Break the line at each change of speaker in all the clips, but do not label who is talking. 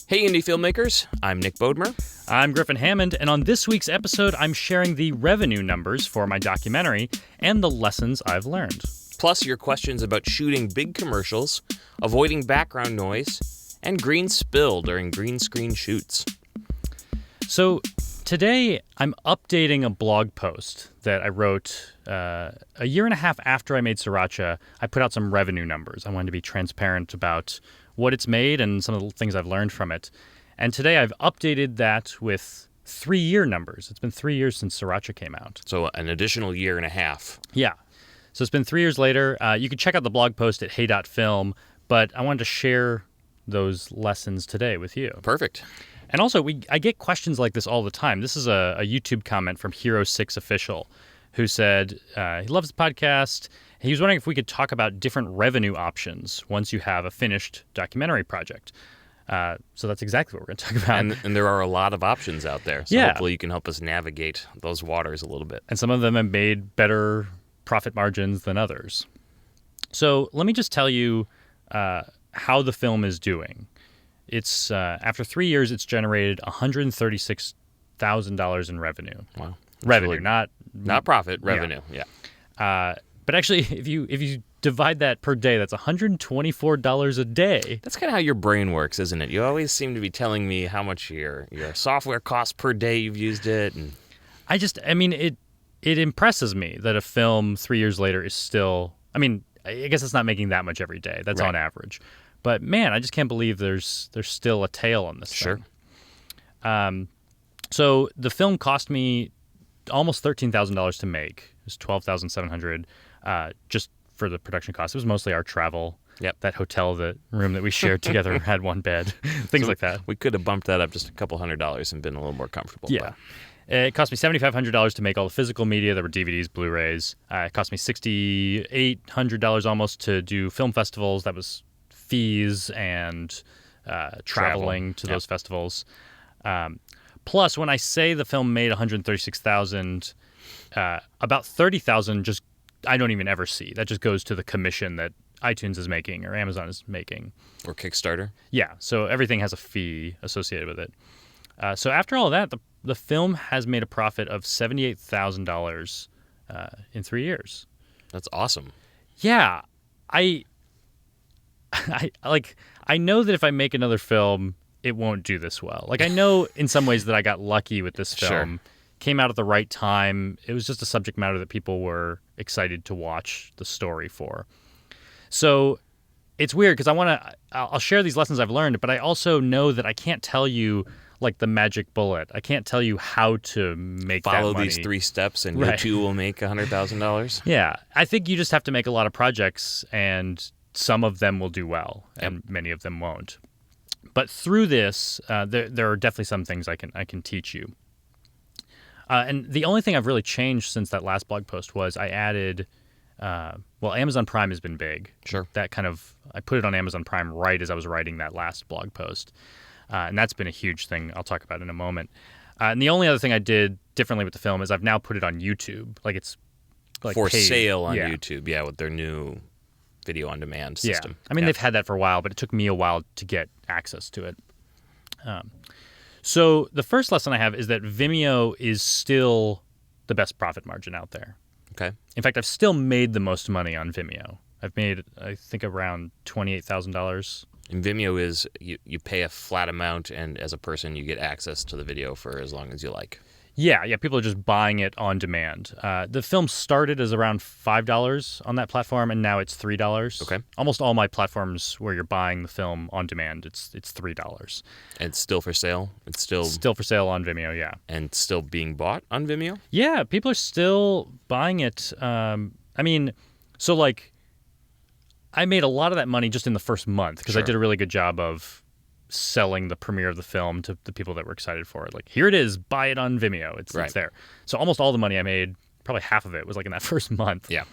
Hey, indie filmmakers. I'm Nick Bodmer.
I'm Griffin Hammond, and on this week's episode, I'm sharing the revenue numbers for my documentary and the lessons I've learned.
Plus, your questions about shooting big commercials, avoiding background noise, and green spill during green screen shoots.
So today, I'm updating a blog post that I wrote a year and a half after I made Sriracha. I put out some revenue numbers. I wanted to be transparent about what it's made and some of the things I've learned from it. And today I've updated that with 3-year numbers. It's been 3 years since Sriracha came out.
So an additional year and a half.
Yeah. So it's been 3 years later. You can check out the blog post at Hey.film, but I wanted to share those lessons today with you.
Perfect.
And also, I get questions like this all the time. This is a YouTube comment from Hero6 Official, who said he loves the podcast. He was wondering if we could talk about different revenue options once you have a finished documentary project. So that's exactly what we're going to talk about.
And there are a lot of options out there. So hopefully you can help us navigate those waters a little bit.
And some of them have made better profit margins than others. So let me just tell you how the film is doing. It's after 3 years, it's generated $136,000 in revenue.
Wow.
Revenue,
really,
not
profit, revenue. Yeah.
But actually, if you divide that per day, that's $124 a day.
That's kind of how your brain works, isn't it? You always seem to be telling me how much your software costs per day you've used it. And
It impresses me that a film 3 years later is still, I guess it's not making that much every day. That's
right.
On average. But man, I just can't believe there's still a tail on this
Sure.
thing. So the film cost me almost $13,000 to make. It was $12,700 just for the production costs. It was mostly our travel.
Yep.
That hotel, the room that we shared together had one bed, things like that.
We could have bumped that up just a couple $100s and been a little more comfortable.
Yeah. It cost me $7,500 to make all the physical media. There were DVDs, Blu-rays. It cost me $6,800 almost to do film festivals. That was fees and traveling to those festivals. Plus, when I say the film made $136,000, about $30,000 just I don't even ever see. That just goes to the commission that iTunes is making or Amazon is making.
Or Kickstarter.
Yeah, so everything has a fee associated with it. So after all that, the film has made a profit of $78,000 in 3 years.
That's awesome.
Yeah, I know that if I make another film, it won't do this well. Like, I know in some ways that I got lucky with this film.
Sure. Came
out at the right time. It was just a subject matter that people were excited to watch the story for. So it's weird because I'll share these lessons I've learned, but I also know that I can't tell you like the magic bullet. I can't tell you how to make that money.
Follow these 3 steps and you too will make $100,000.
Yeah. I think you just have to make a lot of projects and some of them will do well and many of them won't. But through this, there are definitely some things I can teach you. And the only thing I've really changed since that last blog post was I added, Amazon Prime has been big.
Sure.
I put it on Amazon Prime right as I was writing that last blog post. And that's been a huge thing I'll talk about in a moment. And the only other thing I did differently with the film is I've now put it on YouTube. Like it's like
for
paid.
sale on YouTube, with their new video on demand system.
Yeah. They've had that for a while, but it took me a while to get access to it. So the first lesson I have is that Vimeo is still the best profit margin out there.
Okay.
In fact, I've still made the most money on Vimeo. I've made, I think, around $28,000.
And Vimeo is you pay a flat amount, and as a person, you get access to the video for as long as you like.
Yeah, people are just buying it on demand. The film started as around $5 on that platform, and now it's $3.
Okay.
Almost all my platforms where you're buying the film on demand, it's $3.
And it's still for sale? It's still
for sale on Vimeo, yeah.
And still being bought on Vimeo?
Yeah, people are still buying it. I made a lot of that money just in the first month because I did a really good job of selling the premiere of the film to the people that were excited for it. Like, here it is, buy it on Vimeo. It's there. So almost all the money I made, probably half of it, was like in that first month.
Yeah.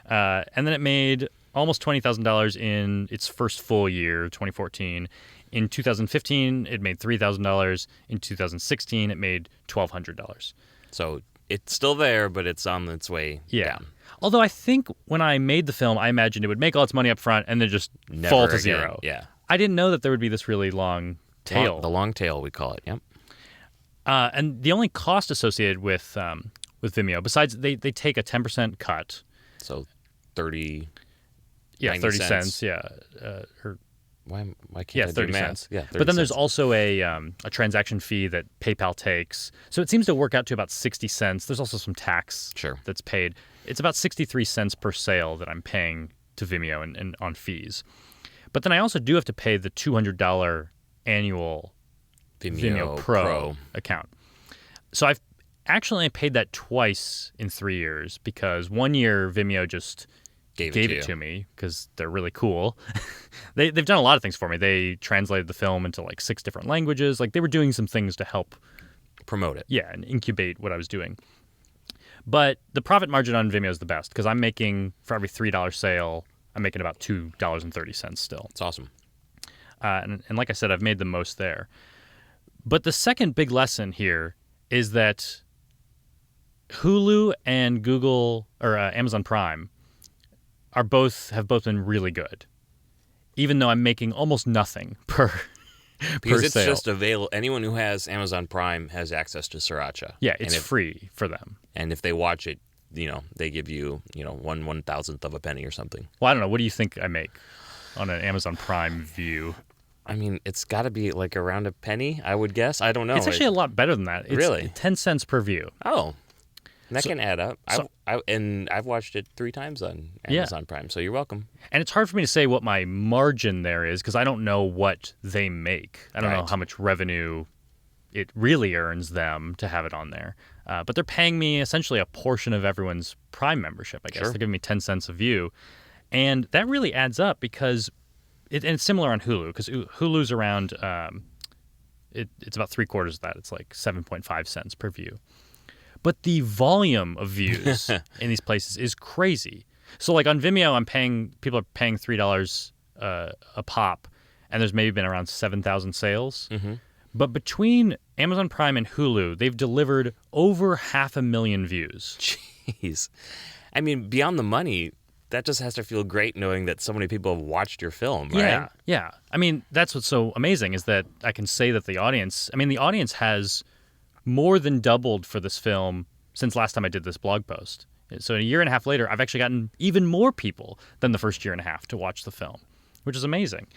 And then it made almost $20,000 in its first full year, 2014. In 2015, it made $3,000. In 2016, it made $1,200.
So it's still there, but it's on its way down.
Although I think when I made the film, I imagined it would make all its money up front and then just fall to zero.
Yeah.
I didn't know that there would be this really long tail.
The long tail, we call it. Yep.
And the only cost associated with Vimeo, besides they take a 10% cut.
So 30.
Yeah,
90
30
cents.
cents. Yeah.
Why can't I
30
do math?
cents.
Yeah, 30
but then there's
cents.
also a transaction fee that PayPal takes. So it seems to work out to about 60 cents. There's also some tax that's paid. It's about 63 cents per sale that I'm paying to Vimeo and on fees. But then I also do have to pay the $200 annual Vimeo Pro account. So I've actually paid that twice in 3 years because 1 year Vimeo just gave it to me because they're really cool. They've done a lot of things for me. They translated the film into like 6 different languages. Like they were doing some things to help
promote it.
Yeah, and incubate what I was doing. But the profit margin on Vimeo is the best because I'm making, for every $3 sale, I'm making about $2.30 still.
It's awesome.
And like I said, I've made the most there. But the second big lesson here is that Hulu and Google or Amazon Prime have both been really good, even though I'm making almost nothing per
because it's
sale.
just available. Anyone who has Amazon Prime has access to Sriracha.
Yeah, it's free for them.
And if they watch it, they give you, 1/1000th of a penny or something.
Well, I don't know. What do you think I make on an Amazon Prime view?
I mean, it's got to be like around a penny, I would guess. I don't know.
It's actually a lot better than that. It's
really?
10 cents per view.
Oh, that can add up. I've watched it 3 times on Amazon Prime, so you're welcome.
And it's hard for me to say what my margin there is because I don't know what they make. I don't know how much revenue it really earns them to have it on there. But they're paying me essentially a portion of everyone's Prime membership, I guess.
Sure.
They're giving me 10 cents a view. And that really adds up because and it's similar on Hulu because Hulu's around, it's about 3/4 of that. It's like 7.5 cents per view. But the volume of views in these places is crazy. So like on Vimeo, people are paying $3 a pop, and there's maybe been around 7,000 sales. Mm-hmm. But between Amazon Prime and Hulu, they've delivered over 500,000 views.
Jeez. I mean, beyond the money, that just has to feel great knowing that so many people have watched your film, right?
Yeah. I mean, that's what's so amazing is that I can say that the audience has more than doubled for this film since last time I did this blog post. So a year and a half later, I've actually gotten even more people than the first year and a half to watch the film, which is amazing.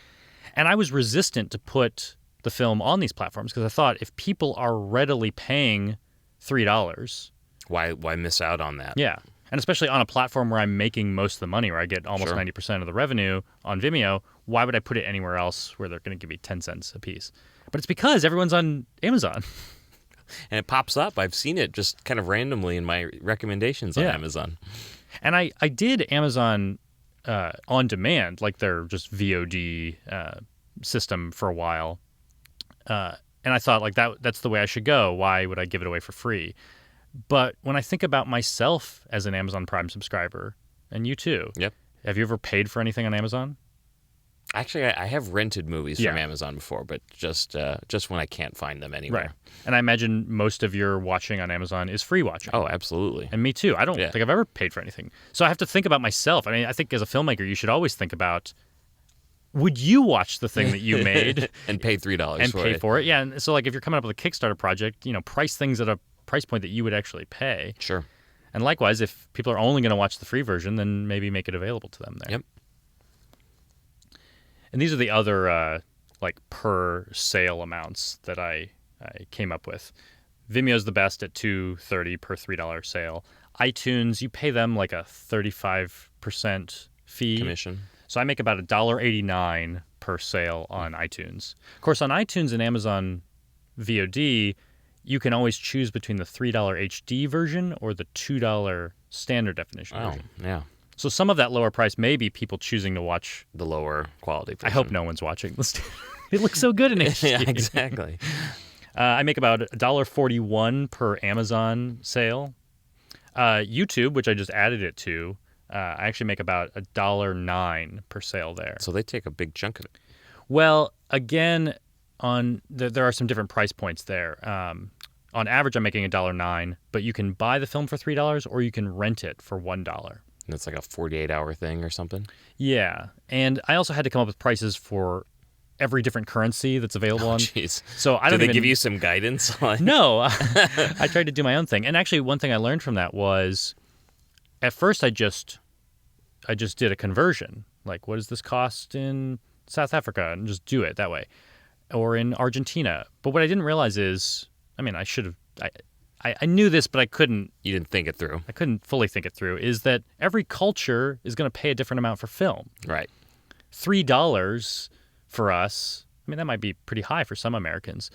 And I was resistant to put the film on these platforms because I thought if people are readily paying $3...
Why miss out on that?
Yeah. And especially on a platform where I'm making most of the money, where I get almost 90% of the revenue on Vimeo, why would I put it anywhere else where they're going to give me 10 cents a piece? But it's because everyone's on Amazon.
And it pops up. I've seen it just kind of randomly in my recommendations on Amazon.
And I did Amazon on demand, like their just VOD system for a while. And I thought like that's the way I should go. Why would I give it away for free? But when I think about myself as an Amazon Prime subscriber, and you too, have you ever paid for anything on Amazon?
Actually, I have rented movies from Amazon before, but just when I can't find them anywhere.
Right. And I imagine most of your watching on Amazon is free watching.
Oh, absolutely.
And me too. I don't think I've ever paid for anything. So I have to think about myself. I mean, I think as a filmmaker, you should always think about, would you watch the thing that you made
and pay $3
and
for
pay
it?
for it? Yeah. And so like if you're coming up with a Kickstarter project, price things at a price point that you would actually pay.
Sure.
And likewise, if people are only going to watch the free version, then maybe make it available to them there.
Yep.
And these are the other like per sale amounts that I came up with. Vimeo's the best at $2.30 per $3 sale. iTunes, you pay them like a 35% fee.
Commission.
So I make about $1.89 per sale on iTunes. Of course, on iTunes and Amazon VOD, you can always choose between the $3 HD version or the $2 standard definition version.
Yeah.
So some of that lower price may be people choosing to watch
the lower quality version.
I hope no one's watching this. It looks so good in HD.
Yeah, exactly.
I make about $1.41 per Amazon sale. YouTube, which I just added it to, I actually make about $1.09 per sale there.
So they take a big chunk of it.
Well, again, there are some different price points there. On average, I'm making $1.09, but you can buy the film for $3 or you can rent it for $1.
And it's like a 48-hour thing or something?
Yeah. And I also had to come up with prices for every different currency that's available on.
Jeez.
So I don't
Did they give you some guidance?
No, I tried to do my own thing. And actually, one thing I learned from that was, at first I just did a conversion. Like, what does this cost in South Africa? And just do it that way. Or in Argentina. But what I didn't realize is, I mean, I should have, I knew this, but I couldn't.
You didn't think it through.
I couldn't fully think it through, is that every culture is going to pay a different amount for film.
Right.
$3 for us, I mean, that might be pretty high for some Americans,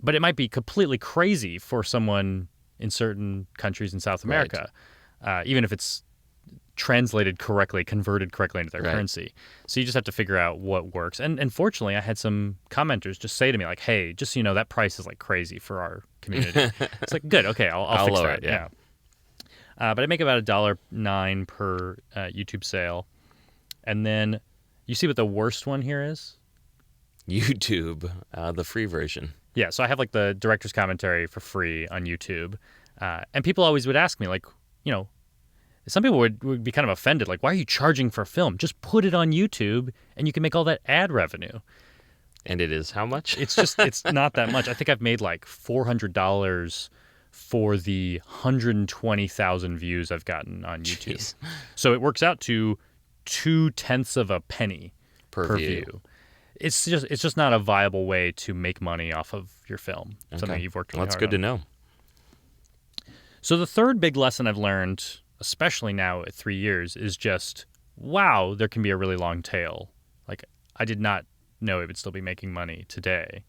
but it might be completely crazy for someone in certain countries in South America, even if it's translated correctly, converted correctly into their currency. So you just have to figure out what works. And fortunately, I had some commenters just say to me, like, hey, just so you know, that price is like crazy for our community. It's like, good, okay, I'll fix
lower
that.
it, yeah.
But I make about $1.09 per YouTube sale. And then you see what the worst one here is?
YouTube, the free version.
Yeah, so I have like the director's commentary for free on YouTube. And people always would ask me, like, you know, some people would be kind of offended. Like, why are you charging for a film? Just put it on YouTube and you can make all that ad revenue.
And it is how much?
It's not that much. I think I've made like $400 for the 120,000 views I've gotten on YouTube.
Jeez.
So it works out to 0.2 of a penny
Per view.
It's just not a viable way to make money off of your film. Something you've worked really hard on.
That's good to know.
So the third big lesson I've learned, especially now at 3 years, is just, wow, there can be a really long tail. Like, I did not know it would still be making money today.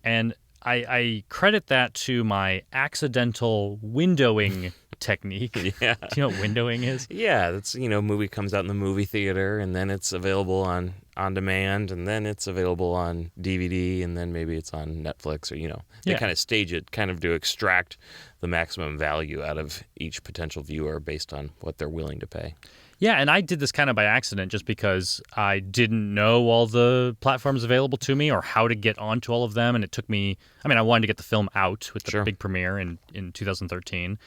And I credit that to my accidental windowing technique.
Yeah.
Do you know what windowing is?
Yeah, that's, movie comes out in the movie theater, and then it's available on demand, and then it's available on DVD, and then maybe it's on Netflix, or, they kind of stage it kind of to extract the maximum value out of each potential viewer based on what they're willing to pay.
Yeah, and I did this kind of by accident just because I didn't know all the platforms available to me or how to get onto all of them, and it took me, I wanted to get the film out with the big premiere in 2013.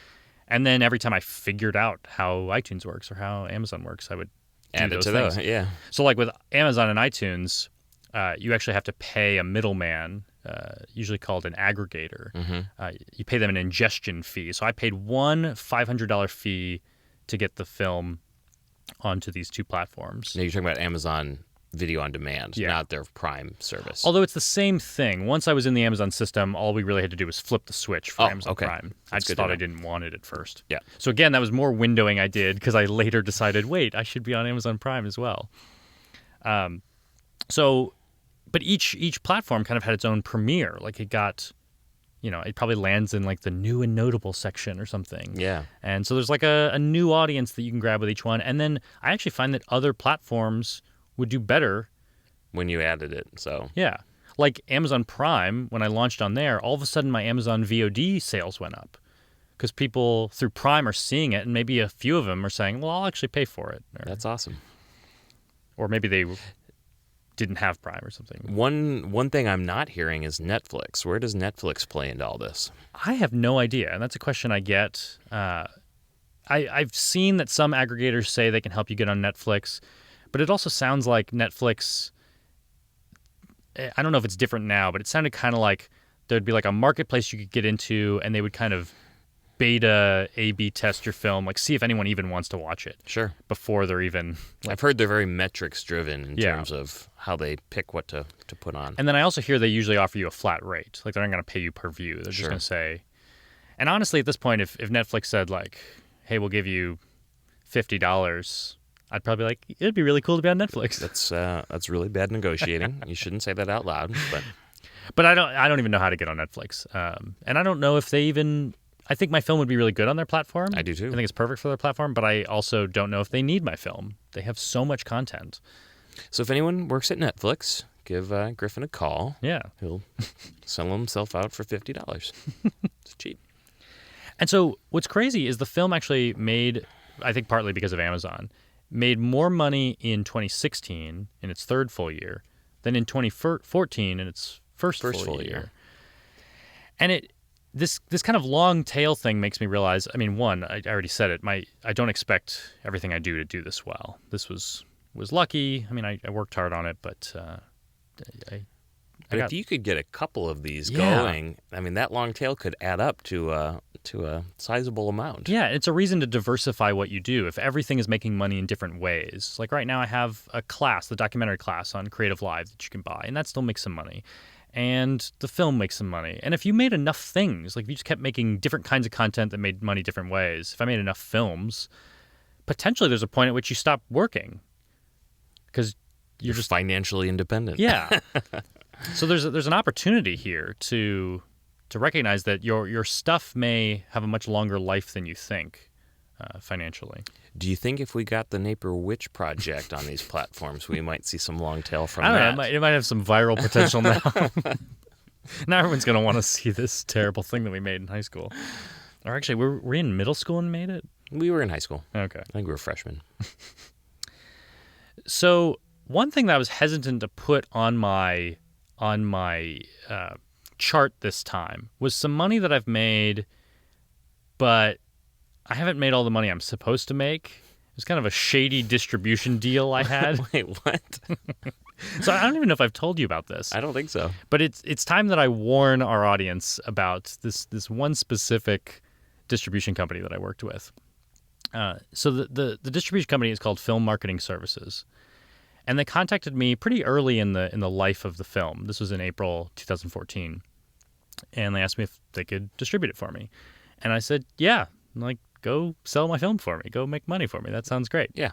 And then every time I figured out how iTunes works or how Amazon works, I would
add
do
it
those
to
things.
those. Yeah.
So like with Amazon and iTunes, you actually have to pay a middleman, usually called an aggregator.
Mm-hmm.
You pay them an ingestion fee. So I paid one $500 fee to get the film onto these two platforms.
Now you're talking about Amazon Video on Demand, not their Prime service.
Although it's the same thing. Once I was in the Amazon system, all we really had to do was flip the switch for Amazon Prime. I just thought I didn't want it at first.
Yeah.
So again, that was more windowing I did because I later decided, wait, I should be on Amazon Prime as well. But each platform kind of had its own premiere. Like it got, it probably lands in like the new and notable section or something.
Yeah.
And so there's like a new audience that you can grab with each one. And then I actually find that other platforms would do better
when you added it. So
yeah, like Amazon Prime, when I launched on there, all of a sudden my Amazon VOD sales went up because people through Prime are seeing it, and maybe a few of them are saying, well, I'll actually pay for it.
That's awesome.
Or maybe they didn't have Prime or something.
One thing I'm not hearing is Netflix. Where does Netflix play into all this?
I have no idea, and that's a question I get. I've seen that some aggregators say they can help you get on Netflix, but it also sounds like Netflix, I don't know if it's different now, but it sounded kind of like there'd be like a marketplace you could get into, and they would kind of beta A/B test your film, like see if anyone even wants to watch it.
Sure.
Before they're even...
I've heard they're very metrics driven in terms of how they pick what to put on.
And then I also hear they usually offer you a flat rate. Like they're not going to pay you per view. They're just going to say... And honestly, at this point, if Netflix said like, hey, we'll give you $50... I'd probably be like, it'd be really cool to be on Netflix.
That's really bad negotiating. You shouldn't say that out loud,
but I don't even know how to get on Netflix, and I don't know if they even. I think my film would be really good on their platform.
I do too.
I think it's perfect for their platform, but I also don't know if they need my film. They have so much content.
So if anyone works at Netflix, give Griffin a call.
Yeah,
he'll sell himself out for $50. It's cheap.
And so what's crazy is the film actually made, I think partly because of Amazon, made more money in 2016 in its third full year than in 2014 in its first full year. And this kind of long tail thing makes me realize, one, I already said it, I don't expect everything I do to do this well. This was lucky. I worked hard on it, but
But if you could get a couple of these going, I mean, that long tail could add up to a sizable amount.
Yeah, it's a reason to diversify what you do. If everything is making money in different ways, like right now I have a class, the documentary class on Creative Live that you can buy, and that still makes some money. And the film makes some money. And if you made enough things, like if you just kept making different kinds of content that made money different ways, if I made enough films, potentially there's a point at which you stop working because you're just
financially independent.
Yeah. So there's an opportunity here to recognize that your stuff may have a much longer life than you think financially.
Do you think if we got the Napier Witch Project on these platforms, we might see some long tail from
I don't
that?
know. It might have some viral potential now. Now everyone's going to want to see this terrible thing that we made in high school. Or actually, were we in middle school and made it?
We were in high school.
Okay.
I think we were freshmen.
So one thing that I was hesitant to put on my chart this time was some money that I've made, but I haven't made all the money I'm supposed to make. It was kind of a shady distribution deal I had.
Wait, what?
So I don't even know if I've told you about this.
I don't think so.
But it's time that I warn our audience about this one specific distribution company that I worked with. So the distribution company is called Film Marketing Services. And they contacted me pretty early in the life of the film. This was in April 2014. And they asked me if they could distribute it for me. And I said, yeah, like, go sell my film for me. Go make money for me. That sounds great.
Yeah.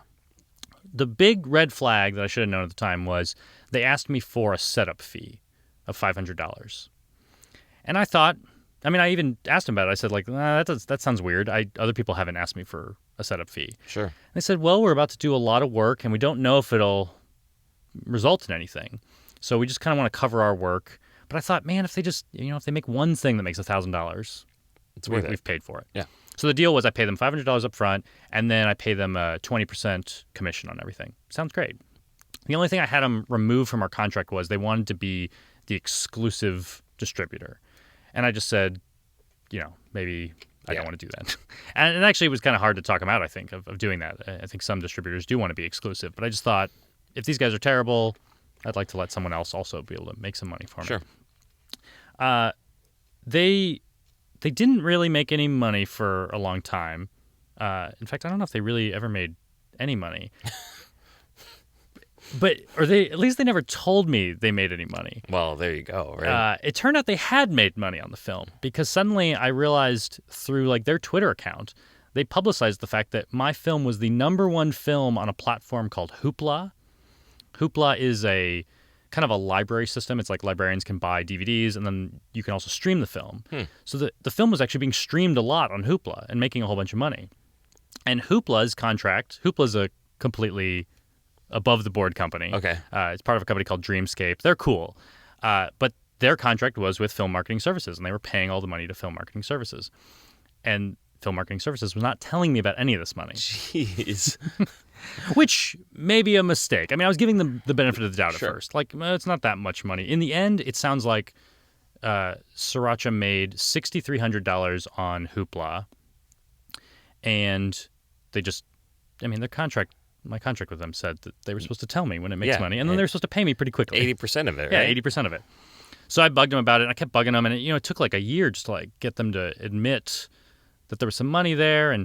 The big red flag that I should have known at the time was they asked me for a setup fee of $500. And I thought, I mean, I even asked them about it. I said, like, that sounds weird. Other people haven't asked me for a setup fee.
Sure.
And they said, well, we're about to do a lot of work, and we don't know if it'll result in anything. So we just kind of want to cover our work. But I thought, man, if they make one thing that makes $1,000, we've paid for it.
Yeah.
So the deal was I pay them $500 up front, and then I pay them a 20% commission on everything. Sounds great. The only thing I had them remove from our contract was they wanted to be the exclusive distributor. And I just said, maybe I don't want to do that. And actually, it was kind of hard to talk them out, I think, of doing that. I think some distributors do want to be exclusive. But I just thought, if these guys are terrible, I'd like to let someone else also be able to make some money for me.
Sure.
They didn't really make any money for a long time. In fact, I don't know if they really ever made any money. At least they never told me they made any money.
Well, there you go, right?
It turned out they had made money on the film because suddenly I realized through their Twitter account, they publicized the fact that my film was the #1 film on a platform called Hoopla. Hoopla is a kind of a library system. It's like librarians can buy DVDs and then you can also stream the film. So the film was actually being streamed a lot on Hoopla and making a whole bunch of money. And Hoopla's a completely above the board company.
Okay.
It's part of a company called Dreamscape. They're cool. But their contract was with Film Marketing Services and they were paying all the money to Film Marketing Services. And Film Marketing Services was not telling me about any of this money.
Jeez.
Which may be a mistake. I mean, I was giving them the benefit of the doubt
Sure.
at first. It's not that much money. In the end, it sounds like Sriracha made $6,300 on Hoopla. And they just, my contract with them said that they were supposed to tell me when it makes money. And then they were supposed to pay me pretty quickly.
80% of it, right?
Yeah, 80% of it. So I bugged them about it, and I kept bugging them. And it took a year just to get them to admit that there was some money there.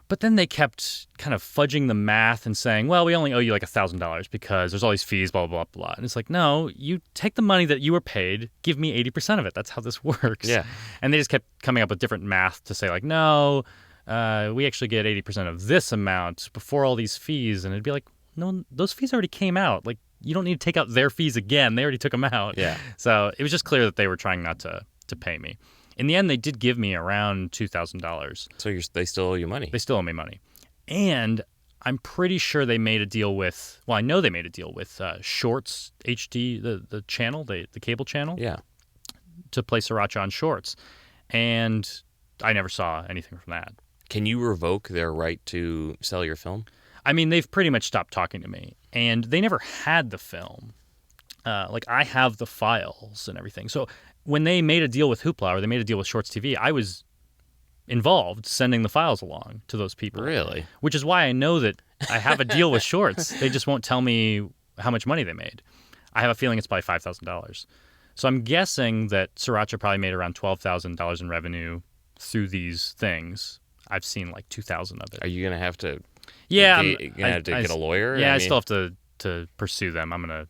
But then they kept kind of fudging the math and saying, well, we only owe you $1,000 because there's all these fees, blah, blah, blah, blah. And it's like, no, you take the money that you were paid, give me 80% of it. That's how this works.
Yeah.
And they just kept coming up with different math to say no, we actually get 80% of this amount before all these fees. And it'd be like, no, those fees already came out. You don't need to take out their fees again. They already took them out.
Yeah.
So it was just clear that they were trying not to pay me. In the end, they did give me around $2,000.
So they still owe you money.
They still owe me money. And I'm pretty sure they made a deal with, I know they made a deal with Shorts HD, the channel, the cable channel.
Yeah.
To play Sriracha on Shorts. And I never saw anything from that.
Can you revoke their right to sell your film?
I mean, they've pretty much stopped talking to me. And they never had the film. I have the files and everything. So when they made a deal with Hoopla or they made a deal with Shorts TV, I was involved sending the files along to those people.
Really?
Which is why I know that I have a deal with Shorts. They just won't tell me how much money they made. I have a feeling it's probably $5,000. So I'm guessing that Sriracha probably made around $12,000 in revenue through these things. I've seen like 2,000 of it.
Are you gonna have to?
Yeah,
you're gonna have to get a lawyer.
Yeah, I still have to pursue them. I'm gonna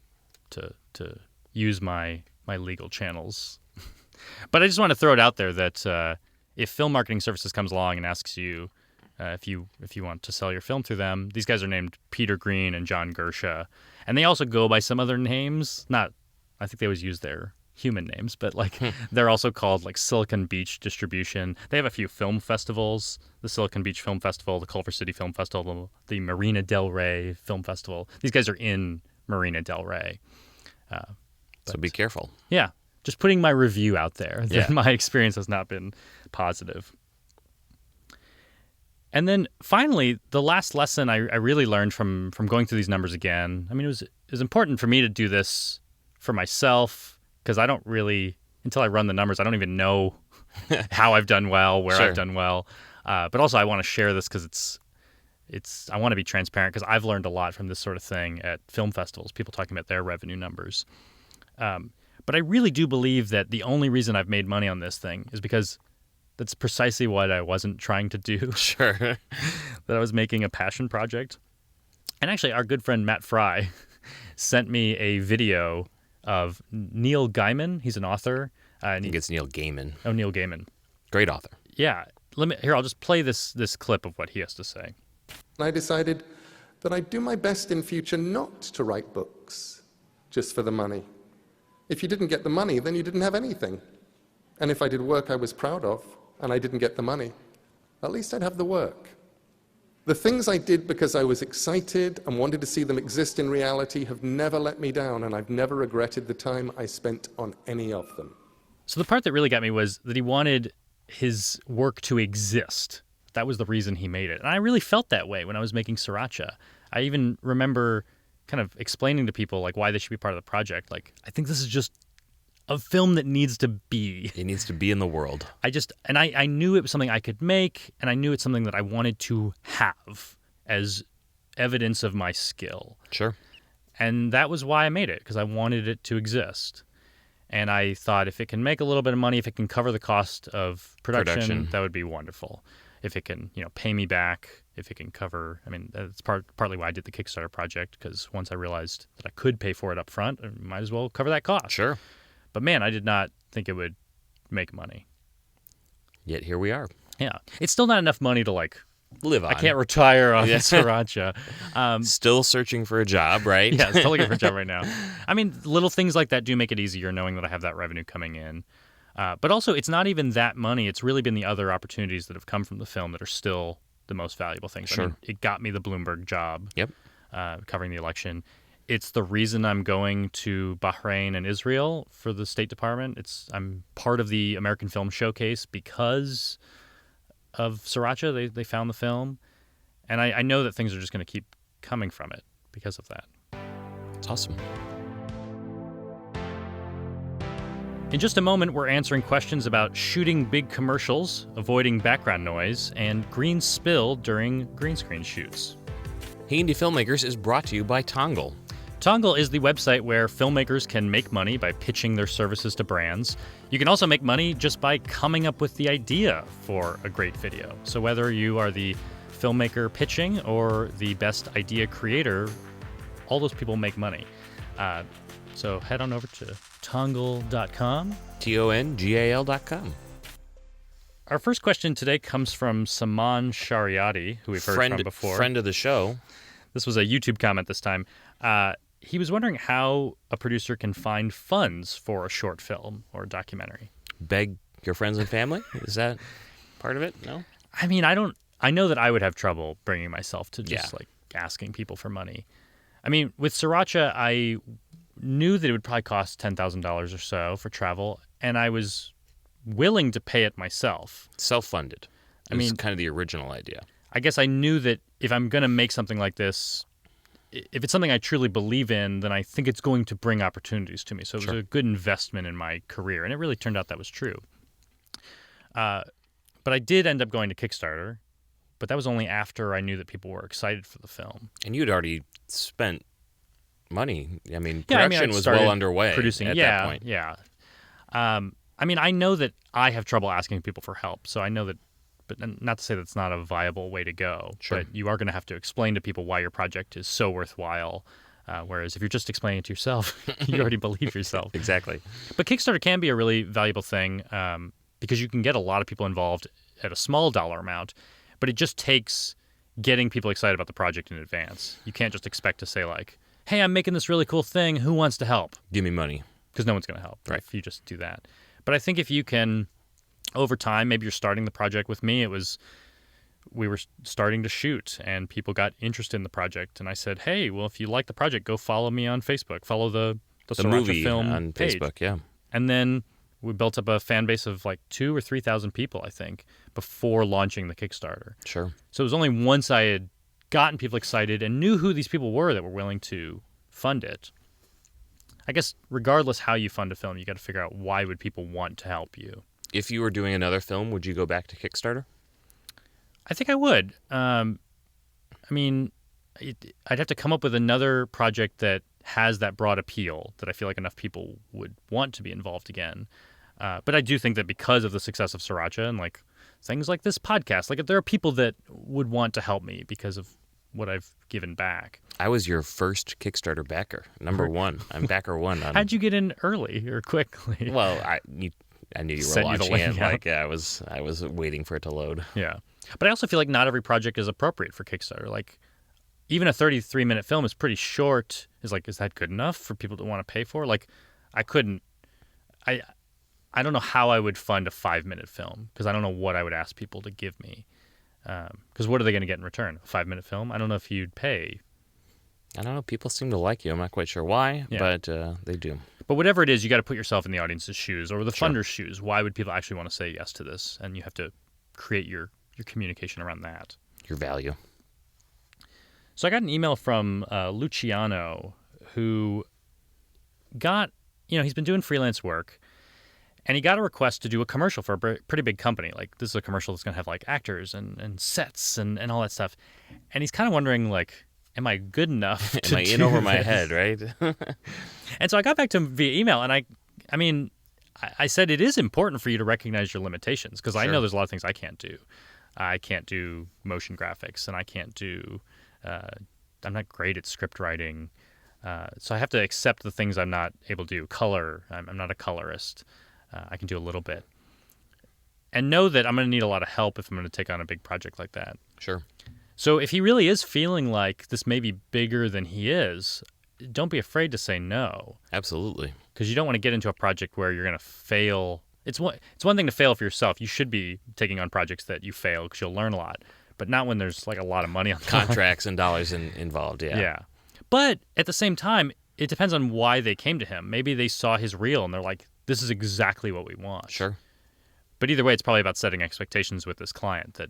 to use my legal channels. But I just want to throw it out there that if Film Marketing Services comes along and asks you if you want to sell your film through them, these guys are named Peter Green and John Gersha, and they also go by some other names. I think they always use their human names, but like they're also called like Silicon Beach Distribution. They have a few film festivals: the Silicon Beach Film Festival, the Culver City Film Festival, the Marina Del Rey Film Festival. These guys are in Marina Del Rey.
So be careful.
Yeah, just putting my review out there that my experience has not been positive. And then finally, the last lesson I really learned from going through these numbers again. I mean, it was important for me to do this for myself because I don't really, until I run the numbers, I don't even know how I've done well, where I've done well. But also, I want to share this because I want to be transparent because I've learned a lot from this sort of thing at film festivals, people talking about their revenue numbers. But I really do believe that the only reason I've made money on this thing is because that's precisely what I wasn't trying to do.
Sure.
That I was making a passion project. And actually, our good friend Matt Fry sent me a video of Neil Gaiman. He's an author.
I think it's Neil Gaiman.
Oh, Neil Gaiman.
Great author.
Yeah. I'll just play this clip of what he has to say.
I decided that I'd do my best in future not to write books just for the money. If you didn't get the money, then you didn't have anything. And if I did work I was proud of, and I didn't get the money, at least I'd have the work. The things I did because I was excited and wanted to see them exist in reality have never let me down, and I've never regretted the time I spent on any of them.
So the part that really got me was that he wanted his work to exist. That was the reason he made it. And I really felt that way when I was making Sriracha. I even remember kind of explaining to people like why they should be part of the project. Like, I think this is just a film that needs to be.
It needs to be in the world.
I knew it was something I could make, and I knew it's something that I wanted to have as evidence of my skill.
Sure.
And that was why I made it, because I wanted it to exist. And I thought if it can make a little bit of money, if it can cover the cost of production. That would be wonderful. If it can, pay me back, if it can cover, that's partly why I did the Kickstarter project, because once I realized that I could pay for it up front, I might as well cover that cost.
Sure.
But man, I did not think it would make money.
Yet here we are.
Yeah. It's still not enough money to
live on.
I can't retire on Sriracha.
Still searching for a job, right?
Yeah, still looking for a job right now. Little things like that do make it easier knowing that I have that revenue coming in. But also, it's not even that money. It's really been the other opportunities that have come from the film that are still the most valuable things.
Sure.
It got me the Bloomberg job.
Yep.
Covering the election. It's the reason I'm going to Bahrain and Israel for the State Department. I'm part of the American Film Showcase because of Sriracha. They found the film. And I know that things are just going to keep coming from it because of that.
It's awesome.
In just a moment, we're answering questions about shooting big commercials, avoiding background noise, and green spill during green screen shoots.
Hey Indie Filmmakers is brought to you by Tongle.
Tongle is the website where filmmakers can make money by pitching their services to brands. You can also make money just by coming up with the idea for a great video. So whether you are the filmmaker pitching or the best idea creator, all those people make money. So head on over to Tongle.com.
TONGAL.com.
Our first question today comes from Saman Shariati, who we've heard from before.
Friend of the show.
This was a YouTube comment this time. He was wondering how a producer can find funds for a short film or a documentary.
Beg your friends and family? Is that part of it? No?
I know that I would have trouble bringing myself to just asking people for money. With Sriracha, I knew that it would probably cost $10,000 or so for travel, and I was willing to pay it myself.
Self-funded. It was kind of the original idea.
I guess I knew that if I'm going to make something like this, if it's something I truly believe in, then I think it's going to bring opportunities to me. So it was a good investment in my career, and it really turned out that was true. But I did end up going to Kickstarter, but that was only after I knew that people were excited for the film.
And you'd already spent money. I mean,
Yeah,
production
I
was
started
well underway
producing.
at
Yeah,
that point.
yeah. I mean, I know that I have trouble asking people for help, so I know that. But not to say that's not a viable way to go.
Sure.
But you are going to have to explain to people why your project is so worthwhile. Whereas if you're just explaining it to yourself, you already believe yourself.
Exactly.
But Kickstarter can be a really valuable thing because you can get a lot of people involved at a small dollar amount, but it just takes getting people excited about the project in advance. You can't just expect to say like, hey, I'm making this really cool thing. Who wants to help?
Give me money.
Because no one's going to help
Right.
if you just do that. But I think if you can, over time, maybe you're starting the project with me. We were starting to shoot and people got interested in the project. And I said, hey, well, if you like the project, go follow me on Facebook. Follow the Sriracha
movie
film
on
page.
Facebook, yeah.
And then we built up a fan base of like 2,000 or 3,000 people, I think, before launching the Kickstarter.
Sure.
So it was only once I had gotten people excited and knew who these people were that were willing to fund it. I guess regardless how you fund a film, you got to figure out why would people want to help you.
If you were doing another film, would you go back to Kickstarter?
I think I would. I mean, I'd have to come up with another project that has that broad appeal that I feel like enough people would want to be involved again. But I do think that because of the success of Sriracha and like things like this podcast, like there are people that would want to help me because of what I've given back.
I was your first Kickstarter backer, number one. I'm backer one.
How'd you get in early or quickly?
Well, I knew you were
Sent you the
launching
link,
it.
yeah.
Like I was waiting for it to load.
Yeah. But I also feel like not every project is appropriate for Kickstarter. Like even a 33-minute film is pretty short. Is that good enough for people to want to pay for? Like I don't know how I would fund a 5-minute film because I don't know what I would ask people to give me. Because what are they going to get in return? A 5-minute film? I don't know if you'd pay.
I don't know. People seem to like you. I'm not quite sure why, but they do.
But whatever it is, you got to put yourself in the audience's shoes or the
Sure.
funder's shoes. Why would people actually want to say yes to this? And you have to create your communication around that.
Your value.
So I got an email from Luciano who got, he's been doing freelance work and he got a request to do a commercial for a pretty big company. Like this is a commercial that's going to have like actors and sets and all that stuff. And he's kind of wondering like, am I good enough to
Am I in
do
over my
this?
head, right?
And so I got back to him via email and I said it is important for you to recognize your limitations because I
Sure.
know there's a lot of things I can't do. I can't do motion graphics and I can't do I'm not great at script writing. So I have to accept the things I'm not able to do. Color, I'm not a colorist. I can do a little bit. And know that I'm going to need a lot of help if I'm going to take on a big project like that.
Sure.
So if he really is feeling like this may be bigger than he is, don't be afraid to say no.
Absolutely.
Because you don't want to get into a project where you're going to fail. It's one thing to fail for yourself. You should be taking on projects that you fail because you'll learn a lot. But not when there's like a lot of money on the line.
Contracts and dollars involved, yeah.
Yeah. But at the same time, it depends on why they came to him. Maybe they saw his reel and they're like, this is exactly what we want.
Sure.
But either way, it's probably about setting expectations with this client that,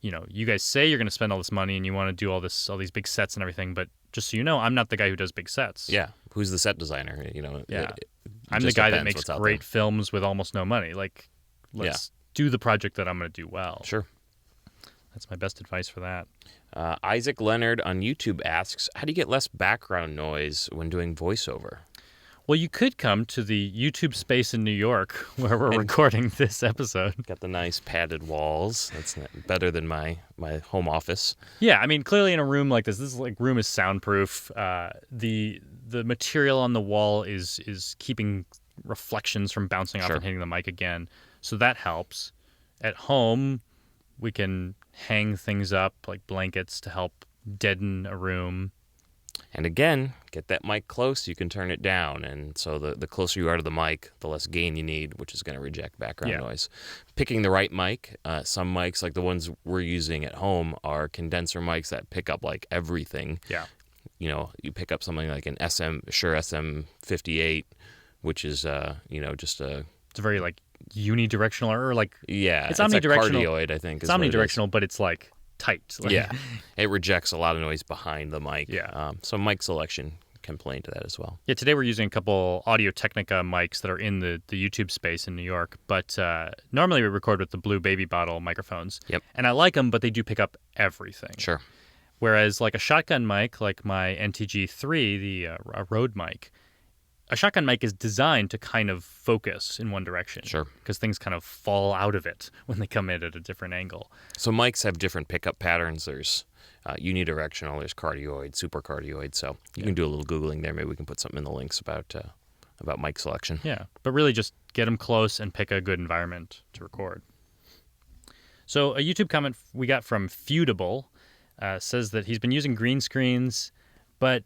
you guys say you're going to spend all this money and you want to do all these big sets and everything, but just so you know, I'm not the guy who does big sets.
Yeah. Who's the set designer?
Yeah.
It
I'm the
just
guy that
depends
makes
what's out
great films with almost no money. Like, let's do the project that I'm going to do well.
there. Sure.
That's my best advice for that.
Isaac Leonard on YouTube asks, how do you get less background noise when doing voiceover?
Well, you could come to the YouTube space in New York where we're recording this episode.
Got the nice padded walls. That's better than my home office.
Yeah, I mean, clearly in a room like this room is soundproof. The material on the wall is keeping reflections from bouncing off
Sure.
and hitting the mic again. So that helps. At home, we can hang things up like blankets to help deaden a room.
And again, get that mic close, you can turn it down. And so the closer you are to the mic, the less gain you need, which is going to reject background noise. Picking the right mic, some mics, like the ones we're using at home, are condenser mics that pick up like everything.
Yeah.
You pick up something like an Shure SM58, which is, just a...
It's a very like unidirectional or like...
Yeah,
it's
a
omnidirectional.
cardioid, I think.
It's omnidirectional, but it's like tight. Like,
Yeah, it rejects a lot of noise behind the mic.
Yeah.
So mic selection can play into that as well.
Yeah, today we're using a couple Audio Technica mics that are in the YouTube space in New York, but normally we record with the blue baby bottle microphones.
Yep.
And I like them, but they do pick up everything.
Sure.
Whereas like a shotgun mic, like my NTG-3, a Rode mic, a shotgun mic is designed to kind of focus in one direction.
Sure.
Because things kind of fall out of it when they come in at a different angle.
So mics have different pickup patterns. There's unidirectional, there's cardioid, supercardioid. So you can do a little Googling there. Maybe we can put something in the links about mic selection.
Yeah, but really just get them close and pick a good environment to record. So a YouTube comment we got from Feudable says that he's been using green screens, but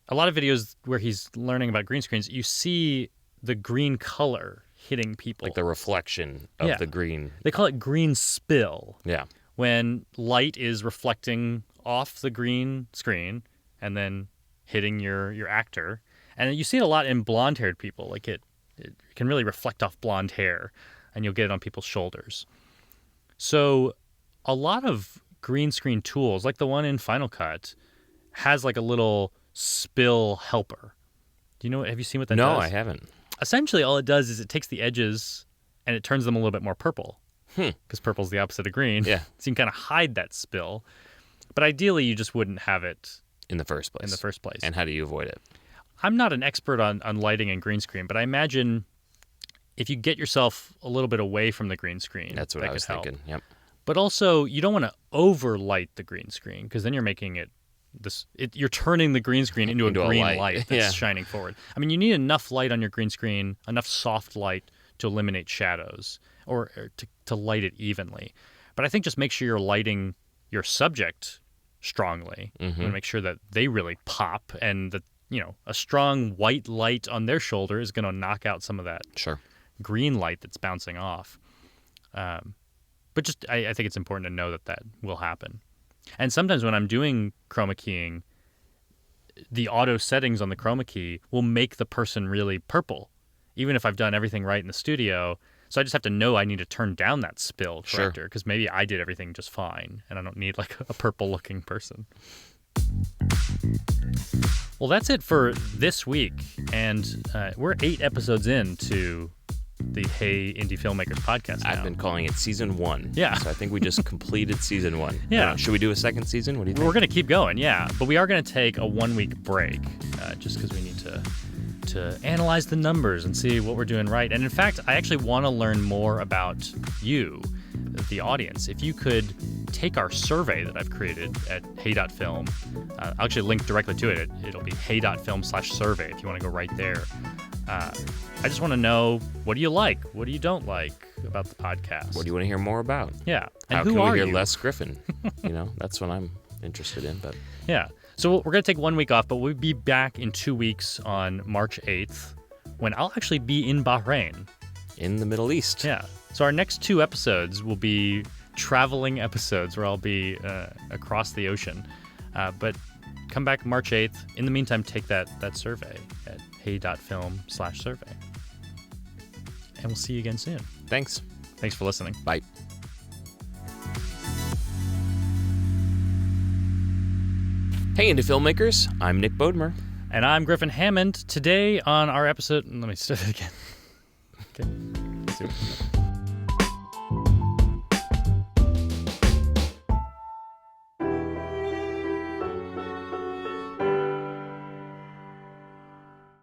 a lot of videos where he's learning about green screens, you see the green color hitting people.
Like the reflection of the green.
They call it green spill.
Yeah.
When light is reflecting off the green screen and then hitting your actor. And you see it a lot in blonde-haired people. Like it can really reflect off blonde hair, and you'll get it on people's shoulders. So a lot of green screen tools, like the one in Final Cut, has like a little spill helper. Do you know? Have you seen what that does?
No, I haven't.
Essentially, all it does is it takes the edges and it turns them a little bit more purple. Because purple's the opposite of green.
Yeah.
So you can kind of hide that spill. But ideally, you just wouldn't have it
in the first place. And how do you avoid it?
I'm not an expert on lighting and green screen, but I imagine if you get yourself a little bit away from the green screen,
that's what I was thinking. Yep.
But also, you don't want to overlight the green screen because then you're making you're turning the green screen into a green light that's shining forward. I mean, you need enough light on your green screen, enough soft light to eliminate shadows or to light it evenly. But I think just make sure you're lighting your subject strongly and make sure that they really pop and that, a strong white light on their shoulder is going to knock out some of that green light that's bouncing off. But just I think it's important to know that will happen. And sometimes when I'm doing chroma keying, the auto settings on the chroma key will make the person really purple, even if I've done everything right in the studio. So I just have to know I need to turn down that spill corrector because maybe I did everything just fine and I don't need like a purple-looking person. Well, that's it for this week, and we're 8 episodes into the Hey Indie Filmmakers podcast now.
I've been calling it season 1.
Yeah.
So I think we just completed season 1.
Yeah.
Should we do a second season? What do you think?
We're going to keep going, yeah. But we are going to take a 1-week break just because we need to analyze the numbers and see what we're doing right. And in fact, I actually want to learn more about you, the audience. If you could take our survey that I've created at Hey.film, I'll actually link directly to it. It'll be Hey.film/survey if you want to go right there. I just want to know, what do you like? What do you don't like about the podcast?
What do you want to hear more about?
Yeah. And
how
who
can we
are
hear
you?
less Griffin? That's what I'm interested in. But
yeah. So we're going to take 1 week off, but we'll be back in 2 weeks on March 8th when I'll actually be in Bahrain.
In the Middle East.
Yeah. So our next 2 episodes will be traveling episodes where I'll be across the ocean. But come back March 8th. In the meantime, take that survey at Hey.film/survey. And we'll see you again soon.
Thanks.
Thanks for listening.
Bye. Hey, Indie Filmmakers. I'm Nick Bodmer.
And I'm Griffin Hammond. Today on our episode... Let me start it again. Okay.